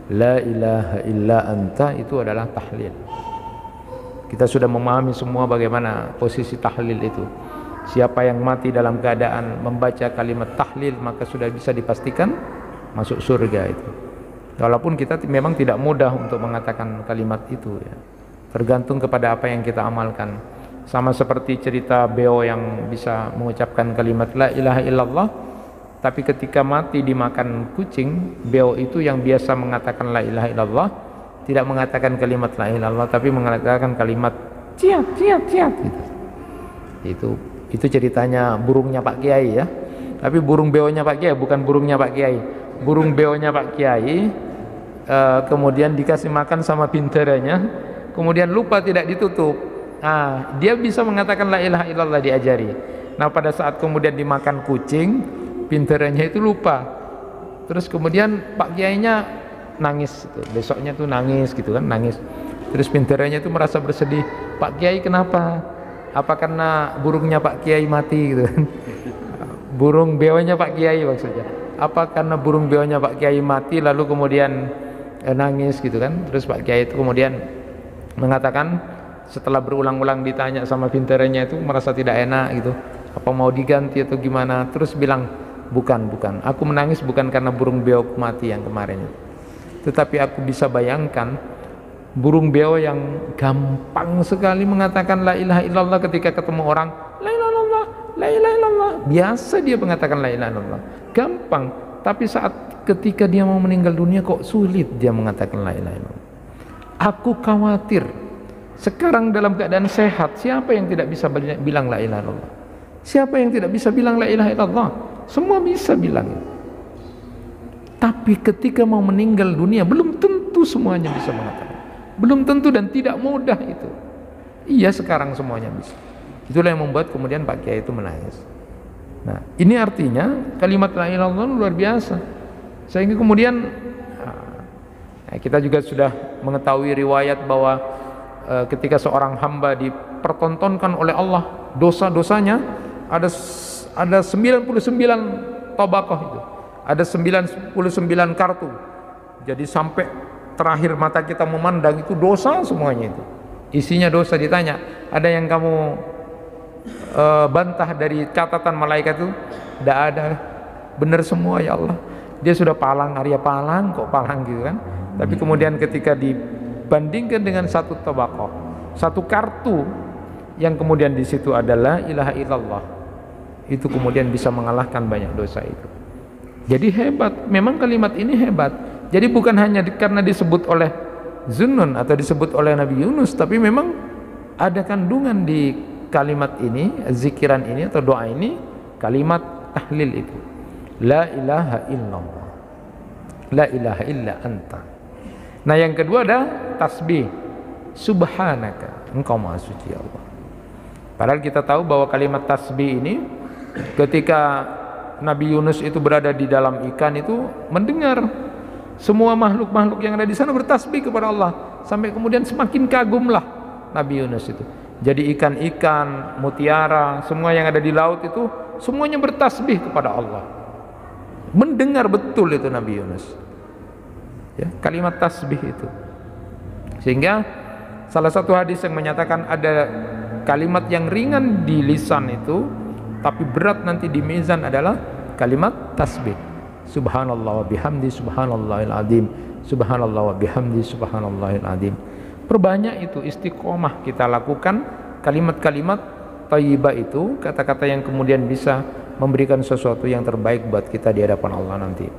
La ilaha illa anta itu adalah tahlil. Kita sudah memahami semua bagaimana posisi tahlil itu. Siapa yang mati dalam keadaan membaca kalimat tahlil maka sudah bisa dipastikan masuk surga itu. Walaupun kita memang tidak mudah untuk mengatakan kalimat itu, ya. Tergantung kepada apa yang kita amalkan. Sama seperti cerita beo yang bisa mengucapkan kalimat la ilaha illallah, tapi ketika mati dimakan kucing, beo itu yang biasa mengatakan la ilaha illallah tidak mengatakan kalimat la ilaha illallah, tapi mengatakan kalimat ciat ciat ciat gitu. Itu ceritanya burungnya Pak Kiai, ya. Tapi burung beonya Pak Kiai, bukan burungnya Pak Kiai. Burung beonya Pak Kiai kemudian dikasih makan sama pinteranya, kemudian lupa tidak ditutup. Nah, dia bisa mengatakan la ilaha illallah diajari. Nah, pada saat kemudian dimakan kucing, pinteranya itu lupa. Terus kemudian Pak Kiainya nangis gitu. Besoknya tuh nangis gitu kan, nangis. Terus pinteranya itu merasa bersedih. Pak Kiai kenapa? Apa karena burungnya Pak Kiai mati gitu kan? Burung beonya Pak Kiai maksudnya. Apa karena burung beonya Pak Kiai mati lalu kemudian nangis gitu kan? Terus Pak Kiai itu kemudian mengatakan setelah berulang-ulang ditanya sama pinteranya itu merasa tidak enak gitu. Apa mau diganti atau gimana? Terus bilang, bukan. Aku menangis bukan karena burung beo mati yang kemarin. Tetapi aku bisa bayangkan burung beo yang gampang sekali mengatakan la ilaha illallah ketika ketemu orang, la ilaha illallah, la ilaha illallah. Biasa dia mengatakan la ilaha illallah. Gampang. Tapi saat ketika dia mau meninggal dunia kok sulit dia mengatakan la ilaha illallah. Aku khawatir sekarang dalam keadaan sehat, siapa yang tidak bisa bilang la ilaha illallah? Siapa yang tidak bisa bilang la ilaha illallah? Semua bisa bilang. Tapi ketika mau meninggal dunia belum tentu semuanya bisa mengatakan. Belum tentu dan tidak mudah itu. Iya, sekarang semuanya bisa. Itulah yang membuat kemudian Pak Kiai itu menangis. Nah, ini artinya kalimat la ilaha illallah luar biasa. Sehingga kemudian kita juga sudah mengetahui riwayat bahwa ketika seorang hamba dipertontonkan oleh Allah dosa-dosanya, ada 99 tabaqah itu. Ada 99 kartu. Jadi sampai terakhir mata kita memandang itu dosa semuanya itu. Isinya dosa. Ditanya, ada yang kamu bantah dari catatan malaikat itu? Tidak ada. Benar semua ya Allah. Dia sudah palang, Arya palang kok palang gitu kan. Tapi kemudian ketika dibandingkan dengan satu tabaqah, satu kartu yang kemudian di situ adalah ilaha illallah, itu kemudian bisa mengalahkan banyak dosa itu. Jadi hebat, memang kalimat ini hebat. Jadi bukan hanya karena disebut oleh Zunnun atau disebut oleh Nabi Yunus, tapi memang ada kandungan di kalimat ini, zikiran ini atau doa ini, kalimat tahlil itu. La ilaha illallah, la ilaha illa anta. Nah yang kedua ada tasbih, subhanaka, engkau maha suci Allah. Padahal kita tahu bahwa kalimat tasbih ini ketika Nabi Yunus itu berada di dalam ikan itu mendengar semua makhluk-makhluk yang ada di sana bertasbih kepada Allah, sampai kemudian semakin kagumlah Nabi Yunus itu. Jadi ikan-ikan, mutiara, semua yang ada di laut itu semuanya bertasbih kepada Allah. Mendengar betul itu Nabi Yunus. Ya, kalimat tasbih itu. Sehingga salah satu hadis yang menyatakan ada kalimat yang ringan di lisan itu tapi berat nanti di mizan adalah kalimat tasbih. Subhanallah wa bihamdi subhanallahil azim, subhanallah wa bihamdi subhanallahil azim. Perbanyak itu, istiqomah kita lakukan kalimat-kalimat thayyibah itu, kata-kata yang kemudian bisa memberikan sesuatu yang terbaik buat kita di hadapan Allah nanti.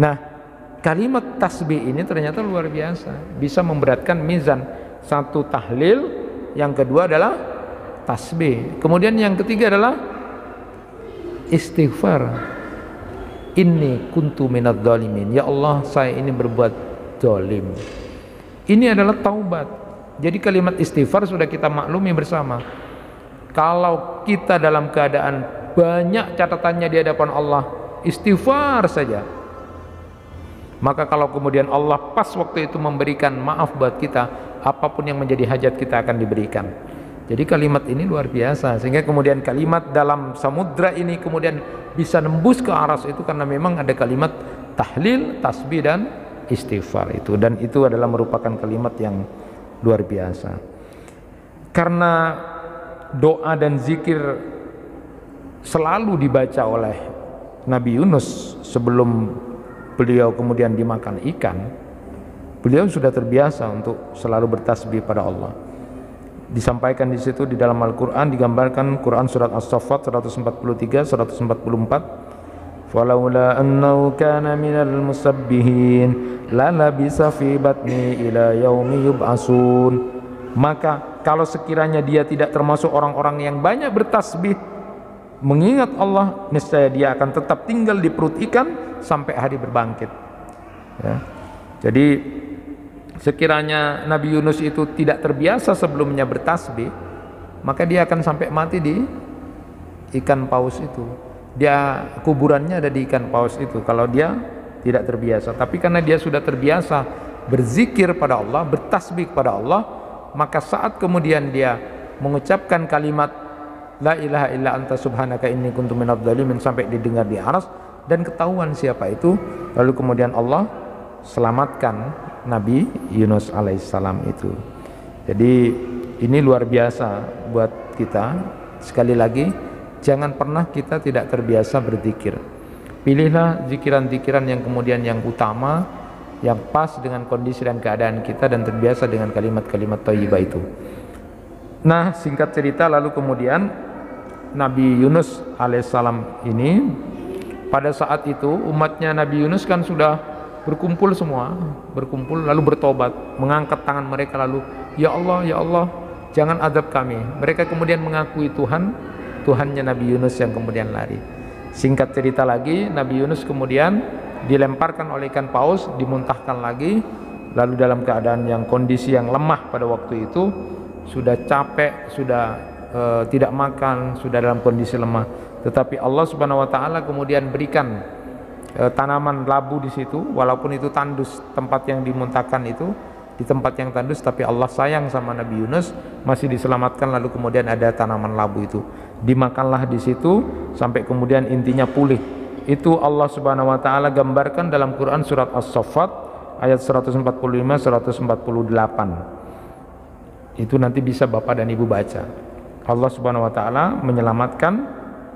Nah, kalimat tasbih ini ternyata luar biasa, bisa memberatkan mizan. Satu tahlil, yang kedua adalah tasbih, kemudian yang ketiga adalah istighfar. Inni kuntu minadz zalimin, ya Allah saya ini berbuat zalim. Ini adalah taubat. Jadi kalimat istighfar sudah kita maklumi bersama. Kalau kita dalam keadaan banyak catatannya di hadapan Allah, istighfar saja, maka kalau kemudian Allah pas waktu itu memberikan maaf buat kita, apapun yang menjadi hajat kita akan diberikan. Jadi kalimat ini luar biasa, sehingga kemudian kalimat dalam samudra ini kemudian bisa nembus ke aras itu karena memang ada kalimat tahlil, tasbih dan istighfar itu, dan itu adalah merupakan kalimat yang luar biasa. Karena doa dan zikir selalu dibaca oleh Nabi Yunus sebelum beliau kemudian dimakan ikan, beliau sudah terbiasa untuk selalu bertasbih pada Allah. Disampaikan di situ di dalam Al-Qur'an, digambarkan Quran surat As-Saffat 143 144, falaula annahu kana minal musabbihin la labisa fi batni ila yaumi yub'asun. Maka kalau sekiranya dia tidak termasuk orang-orang yang banyak bertasbih mengingat Allah, niscaya dia akan tetap tinggal di perut ikan sampai hari berbangkit. Ya. Jadi sekiranya Nabi Yunus itu tidak terbiasa sebelumnya bertasbih, maka dia akan sampai mati di ikan paus itu. Dia kuburannya ada di ikan paus itu kalau dia tidak terbiasa. Tapi karena dia sudah terbiasa berzikir pada Allah, bertasbih pada Allah, maka saat kemudian dia mengucapkan kalimat la ilaha illa anta subhanaka inni kuntu minadz zalimin sampai didengar di aras dan ketahuan siapa itu, lalu kemudian Allah selamatkan Nabi Yunus alaihissalam itu. Jadi ini luar biasa buat kita. Sekali lagi, jangan pernah kita tidak terbiasa berzikir. Pilihlah zikiran-zikiran yang kemudian yang utama, yang pas dengan kondisi dan keadaan kita, dan terbiasa dengan kalimat-kalimat thayyibah itu. Nah, singkat cerita, lalu kemudian Nabi Yunus alaihissalam ini pada saat itu umatnya Nabi Yunus kan sudah berkumpul semua, berkumpul lalu bertobat, mengangkat tangan mereka lalu, ya Allah, jangan azab kami. Mereka kemudian mengakui Tuhannya Nabi Yunus yang kemudian lari. Singkat cerita lagi, Nabi Yunus kemudian dilemparkan oleh ikan paus, dimuntahkan lagi, lalu dalam keadaan yang kondisi yang lemah pada waktu itu, sudah capek, sudah tidak makan, sudah dalam kondisi lemah. Tetapi Allah Subhanahu wa taala kemudian berikan tanaman labu di situ, walaupun itu tandus tempat yang dimuntahkan itu, di tempat yang tandus, tapi Allah sayang sama Nabi Yunus, masih diselamatkan. Lalu kemudian ada tanaman labu itu, dimakanlah di situ sampai kemudian intinya pulih. Itu Allah Subhanahu wa taala gambarkan dalam Quran surat As-Saffat ayat 145 148. Itu nanti bisa Bapak dan Ibu baca. Allah Subhanahu wa taala menyelamatkan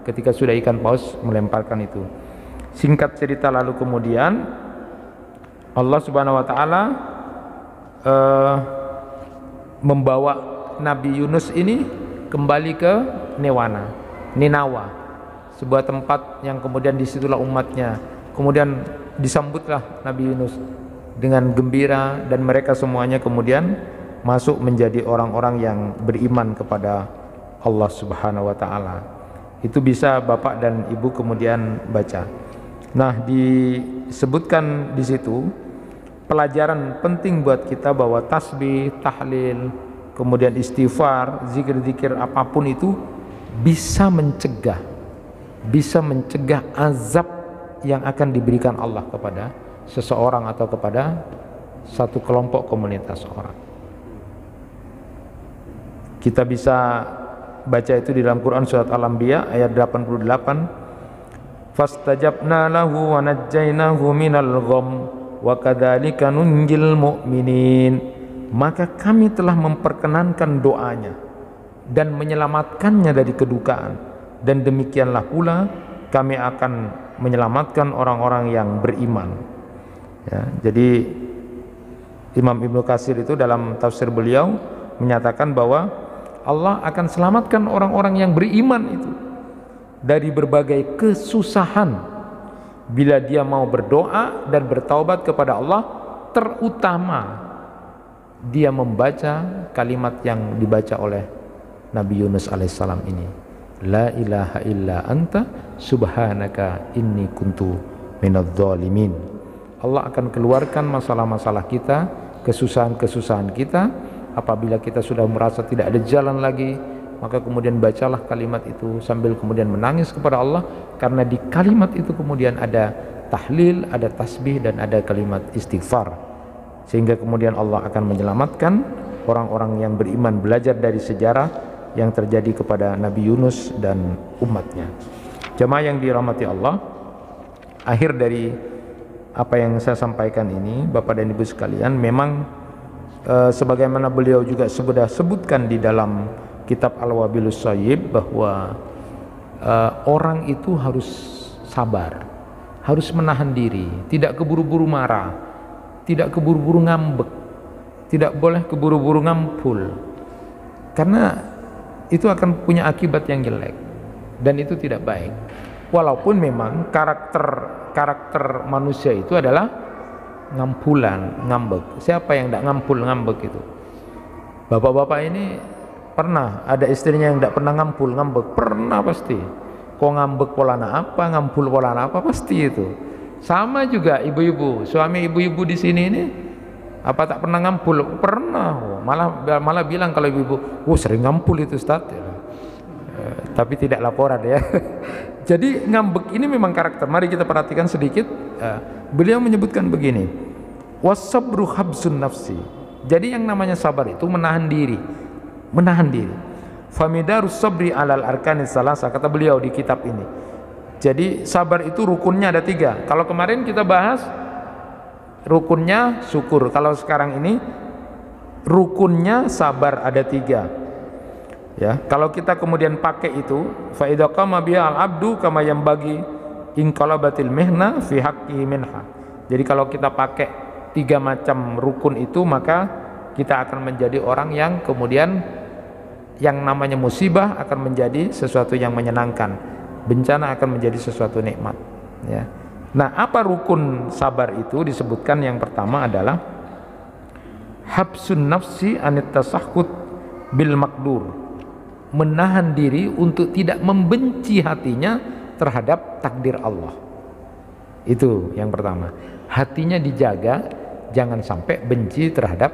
ketika sudah ikan paus melemparkan itu. Singkat cerita, lalu kemudian Allah Subhanahu wa taala membawa Nabi Yunus ini kembali ke Ninawa, sebuah tempat yang kemudian disitulah umatnya. Kemudian disambutlah Nabi Yunus dengan gembira, dan mereka semuanya kemudian masuk menjadi orang-orang yang beriman kepada Allah Subhanahu wa taala. Itu bisa Bapak dan Ibu kemudian baca. Nah, disebutkan di situ pelajaran penting buat kita bahwa tasbih, tahlil, kemudian istighfar, zikir-zikir apapun itu bisa mencegah azab yang akan diberikan Allah kepada seseorang atau kepada satu kelompok komunitas orang. Kita bisa baca itu di dalam Quran surat Al-Anbiya ayat 88. Fastajabna lahu wa najjaynahu minal gham wa kadzalika nunjil mu'minin. Maka kami telah memperkenankan doanya dan menyelamatkannya dari kedukaan, dan demikianlah pula kami akan menyelamatkan orang-orang yang beriman. Ya, jadi Imam Ibnu Katsir itu dalam tafsir beliau menyatakan bahwa Allah akan selamatkan orang-orang yang beriman itu dari berbagai kesusahan bila dia mau berdoa dan bertaubat kepada Allah, terutama dia membaca kalimat yang dibaca oleh Nabi Yunus alaihissalam ini, la ilaha illa anta subhanaka inni kuntu minadh-dhalimin. Allah akan keluarkan masalah-masalah kita, kesusahan-kesusahan kita. Apabila kita sudah merasa tidak ada jalan lagi, maka kemudian bacalah kalimat itu sambil kemudian menangis kepada Allah, karena di kalimat itu kemudian ada tahlil, ada tasbih, dan ada kalimat istighfar, sehingga kemudian Allah akan menyelamatkan orang-orang yang beriman. Belajar dari sejarah yang terjadi kepada Nabi Yunus dan umatnya. Jemaah yang dirahmati Allah, akhir dari apa yang saya sampaikan ini, Bapak dan Ibu sekalian, memang sebagaimana beliau juga sudah sebutkan di dalam kitab Al-Wabilus Shayyib, bahwa orang itu harus sabar, harus menahan diri, tidak keburu-buru marah, tidak keburu-buru ngambek, tidak boleh keburu-buru ngampul, karena itu akan punya akibat yang jelek dan itu tidak baik. Walaupun memang karakter manusia itu adalah ngampulan, ngambek. Siapa yang tidak ngampul, ngambek itu? Bapak-bapak ini pernah ada istrinya yang tidak pernah ngampul, ngambek? Pernah pasti. Kok ngambek polana apa, ngampul polana apa, pasti itu. Sama juga ibu-ibu, suami ibu-ibu di sini ini apa tak pernah ngampul? Pernah. Malah bilang kalau ibu-ibu, sering ngampul itu Ustaz. Tapi tidak laporan ya. Jadi ngambek ini memang karakter. Mari kita perhatikan sedikit. Beliau menyebutkan begini, wasabru habsun nafsi. Jadi yang namanya sabar itu menahan diri, famidarus sabri alal arkanis salasa, kata beliau di kitab ini. Jadi sabar itu rukunnya ada 3. Kalau kemarin kita bahas rukunnya syukur, kalau sekarang ini rukunnya sabar ada 3. Ya, kalau kita kemudian pakai itu, fa idza qama biha al-abdu kama yanbaghi inqalabatil mihna fi haqqihi minha. Jadi kalau kita pakai 3 macam rukun itu, maka kita akan menjadi orang yang kemudian yang namanya musibah akan menjadi sesuatu yang menyenangkan, bencana akan menjadi sesuatu nikmat, ya. Nah, apa rukun sabar itu? Disebutkan yang pertama adalah habsun nafsi anit tasakhut bil maqdur, menahan diri untuk tidak membenci hatinya terhadap takdir Allah. Itu yang pertama, hatinya dijaga, jangan sampai benci terhadap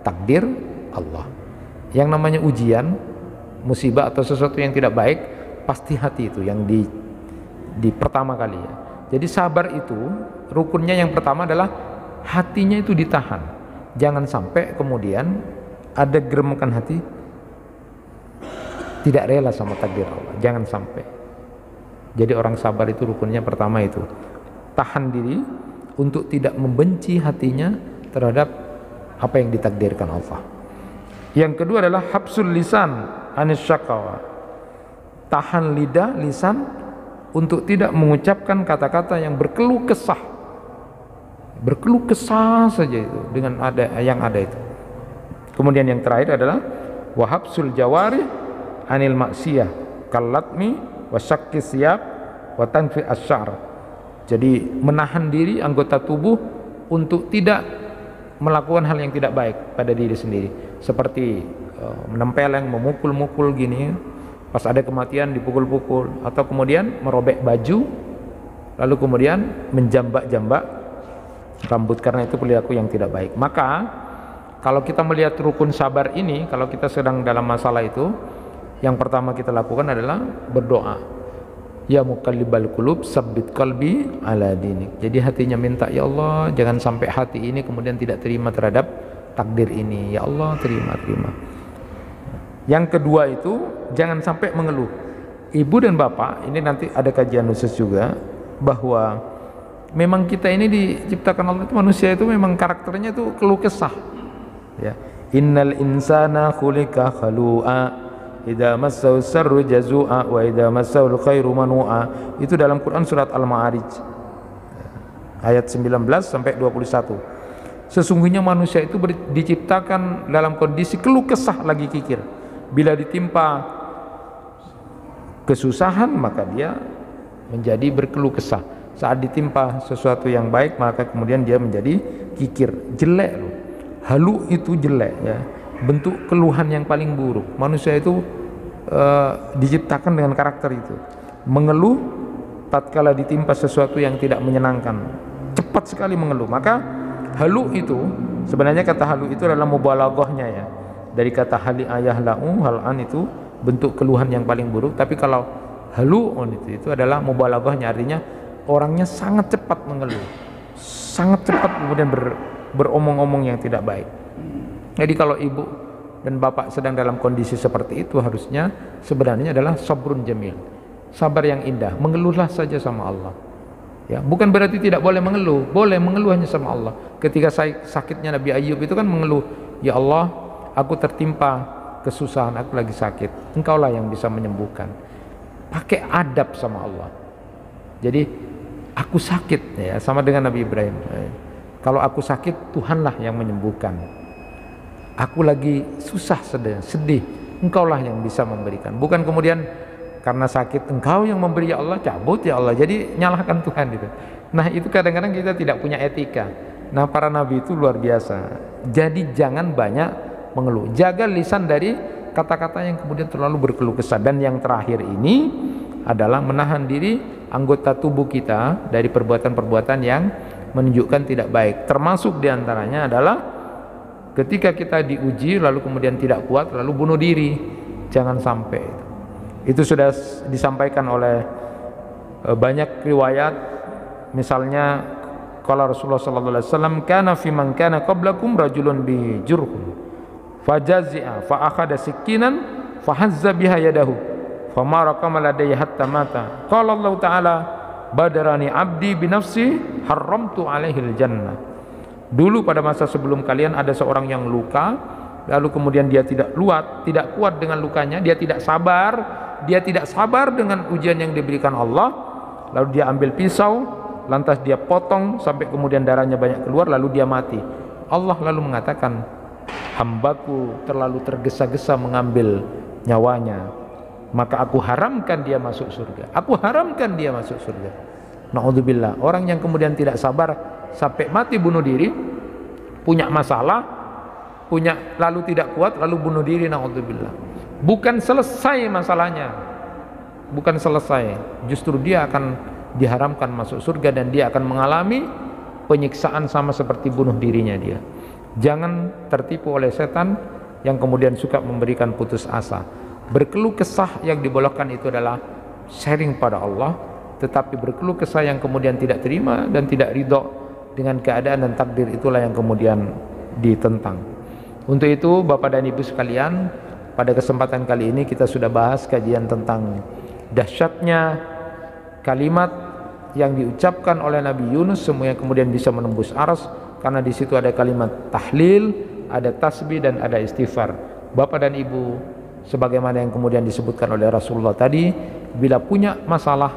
takdir Allah. Yang namanya ujian, musibah atau sesuatu yang tidak baik, pasti hati itu yang di pertama kali ya. Jadi sabar itu rukunnya yang pertama adalah hatinya itu ditahan, jangan sampai kemudian ada geremekan hati tidak rela sama takdir Allah, jangan sampai. Jadi orang sabar itu rukunnya pertama itu, tahan diri untuk tidak membenci hatinya terhadap apa yang ditakdirkan Allah. Yang kedua adalah habsul lisan anis syakawa, tahan lidah, lisan untuk tidak mengucapkan kata-kata yang berkeluh kesah saja itu dengan yang ada itu. Kemudian yang terakhir adalah wahabsul jawari anil maksiyah kalatmi wa syakki siyab wa tanfi asy'ar. Jadi menahan diri anggota tubuh untuk tidak melakukan hal yang tidak baik pada diri sendiri, seperti menempeleng, memukul-mukul gini, pas ada kematian dipukul-pukul, atau kemudian merobek baju, lalu kemudian menjambak-jambak rambut, karena itu perilaku yang tidak baik. Maka kalau kita melihat rukun sabar ini, kalau kita sedang dalam masalah itu, yang pertama kita lakukan adalah berdoa. Ya muqallibal qulub tsabbit qalbi ala dinik. Jadi hatinya minta, ya Allah jangan sampai hati ini kemudian tidak terima terhadap takdir ini. Ya Allah terima. Yang kedua itu jangan sampai mengeluh. Ibu dan bapak, ini nanti ada kajian khusus juga, bahwa memang kita ini diciptakan Allah itu, manusia itu memang karakternya itu keluh kesah. Ya. Innal insana khuliqa khalu'a idza massahu syarru jazua wa idza massahu khairu manua. Itu dalam Quran surat Al-Ma'arij ayat 19 sampai 21. Sesungguhnya manusia itu diciptakan dalam kondisi keluh kesah lagi kikir. Bila ditimpa kesusahan maka dia menjadi berkeluh kesah. Saat ditimpa sesuatu yang baik maka kemudian dia menjadi kikir, jelek loh. Halu itu jelek ya. Bentuk keluhan yang paling buruk. Manusia itu diciptakan dengan karakter itu. Mengeluh tatkala ditimpa sesuatu yang tidak menyenangkan. Cepat sekali mengeluh. Maka halu itu sebenarnya kata halu itu adalah mubalaghahnya ya. Dari kata hali ayah la'u, hal'an itu bentuk keluhan yang paling buruk. Tapi kalau halu'un itu adalah mubalaghahnya, artinya orangnya sangat cepat mengeluh, sangat cepat kemudian beromong-omong yang tidak baik. Jadi kalau ibu dan bapak sedang dalam kondisi seperti itu, harusnya sebenarnya adalah sabrun jamil, sabar yang indah. Mengeluhlah saja sama Allah ya, bukan berarti tidak boleh mengeluh, boleh mengeluh hanya sama Allah. Ketika sakitnya Nabi Ayub itu kan mengeluh, ya Allah aku tertimpa kesusahan, aku lagi sakit, engkaulah yang bisa menyembuhkan. Pakai adab sama Allah. Jadi aku sakit ya, sama dengan Nabi Ibrahim, kalau aku sakit Tuhanlah yang menyembuhkan. Aku lagi susah, sedih, engkaulah yang bisa memberikan. Bukan kemudian karena sakit engkau yang memberi ya Allah, cabut ya Allah, jadi nyalahkan Tuhan gitu. Nah itu kadang-kadang kita tidak punya etika. Nah para nabi itu luar biasa. Jadi jangan banyak mengeluh, jaga lisan dari kata-kata yang kemudian terlalu berkeluh kesah. Dan yang terakhir ini adalah menahan diri anggota tubuh kita dari perbuatan-perbuatan yang menunjukkan tidak baik. Termasuk diantaranya adalah ketika kita diuji lalu kemudian tidak kuat lalu bunuh diri. Jangan sampai. Itu sudah disampaikan oleh banyak riwayat. Misalnya kalau Rasulullah sallallahu alaihi wasallam, kana fi man kana qablakum rajulun bi jurhun fajazi'a fa akhadha sikinan fahazza biha yadahu fama raqama ladayhi hatta mata. Qala Allah taala badarani abdi bi nafsi haramtu alaihil jannah. Dulu pada masa sebelum kalian ada seorang yang luka, lalu kemudian dia tidak kuat dengan lukanya, dia tidak sabar dengan ujian yang diberikan Allah, lalu dia ambil pisau, lantas dia potong sampai kemudian darahnya banyak keluar, lalu dia mati. Allah lalu mengatakan, hambaku terlalu tergesa-gesa mengambil nyawanya, maka aku haramkan dia masuk surga. Na'udzubillah. Orang yang kemudian tidak sabar sampai mati bunuh diri, punya masalah, lalu tidak kuat lalu bunuh diri, na'udzubillah. Bukan selesai masalahnya, justru dia akan diharamkan masuk surga dan dia akan mengalami penyiksaan sama seperti bunuh dirinya dia. Jangan tertipu oleh setan yang kemudian suka memberikan putus asa. Berkeluh kesah yang dibolehkan itu adalah sharing pada Allah, tetapi berkeluh kesah yang kemudian tidak terima dan tidak ridho dengan keadaan dan takdir, itulah yang kemudian ditentang. Untuk itu Bapak dan Ibu sekalian, pada kesempatan kali ini kita sudah bahas kajian tentang dahsyatnya kalimat yang diucapkan oleh Nabi Yunus, semua yang kemudian bisa menembus aras, karena di situ ada kalimat tahlil, ada tasbih dan ada istighfar. Bapak dan Ibu, sebagaimana yang kemudian disebutkan oleh Rasulullah tadi, bila punya masalah,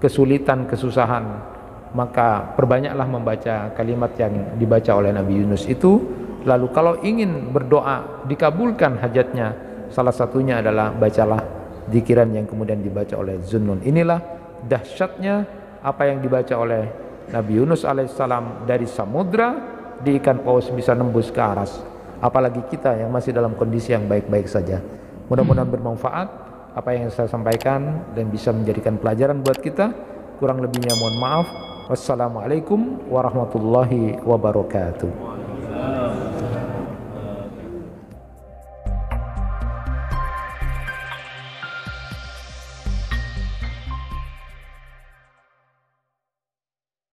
kesulitan, kesusahan, maka perbanyaklah membaca kalimat yang dibaca oleh Nabi Yunus itu. Lalu kalau ingin berdoa dikabulkan hajatnya, salah satunya adalah bacalah zikiran yang kemudian dibaca oleh Zunnun. Inilah dahsyatnya apa yang dibaca oleh Nabi Yunus alaihissalam dari samudra di ikan paus bisa nembus ke aras. Apalagi kita yang masih dalam kondisi yang baik-baik saja. Mudah-mudahan bermanfaat apa yang saya sampaikan dan bisa menjadikan pelajaran buat kita. Kurang lebihnya mohon maaf. Wassalamualaikum warahmatullahi wabarakatuh.